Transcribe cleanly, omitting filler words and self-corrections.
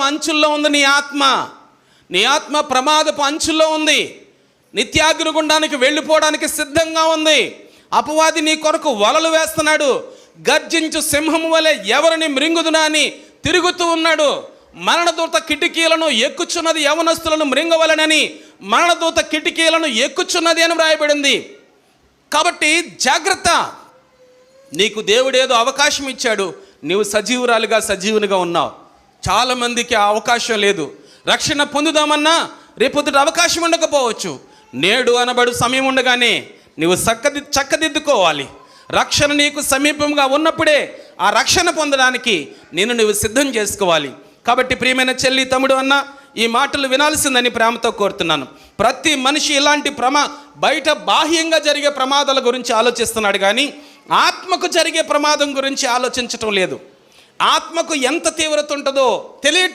అంచుల్లో ఉంది నీ ఆత్మ ప్రమాదపు అంచుల్లో ఉంది. నిత్యాగ్నిగుండానికి వెళ్ళిపోవడానికి సిద్ధంగా ఉంది. అపవాది నీ కొరకు వలలు వేస్తున్నాడు. గర్జించు సింహము వలె ఎవరిని మృంగుదునా అని తిరుగుతూ ఉన్నాడు. మరణదూత కిటికీలను ఎక్కుచున్నది యవనస్తులను మృంగవలెనని మరణదూత కిటికీలను ఎక్కుచున్నది అని వ్రాయబడింది. కాబట్టి జాగ్రత్త. నీకు దేవుడేదో అవకాశం ఇచ్చాడు, నీవు సజీవునిగా ఉన్నావు. చాలామందికి ఆ అవకాశం లేదు. రక్షణ పొందుదామన్నా రేపొద్దుట అవకాశం ఉండకపోవచ్చు. నేడు అనబడు సమయం ఉండగానే నీవు చక్కదిద్దుకోవాలి. రక్షణ నీకు సమీపంగా ఉన్నప్పుడే ఆ రక్షణ పొందడానికి నీవు సిద్ధం చేసుకోవాలి. కాబట్టి ప్రియమైన చెల్లి, తమ్ముడు, అన్న, ఈ మాటలు వినాల్సిందని ప్రేమతో కోరుతున్నాను. ప్రతి మనిషి ఇలాంటి బయట బాహ్యంగా జరిగే ప్రమాదాల గురించి ఆలోచిస్తున్నాడు, కానీ ఆత్మకు జరిగే ప్రమాదం గురించి ఆలోచించటం లేదు. ఆత్మకు ఎంత తీవ్రత ఉంటుందో తెలియటం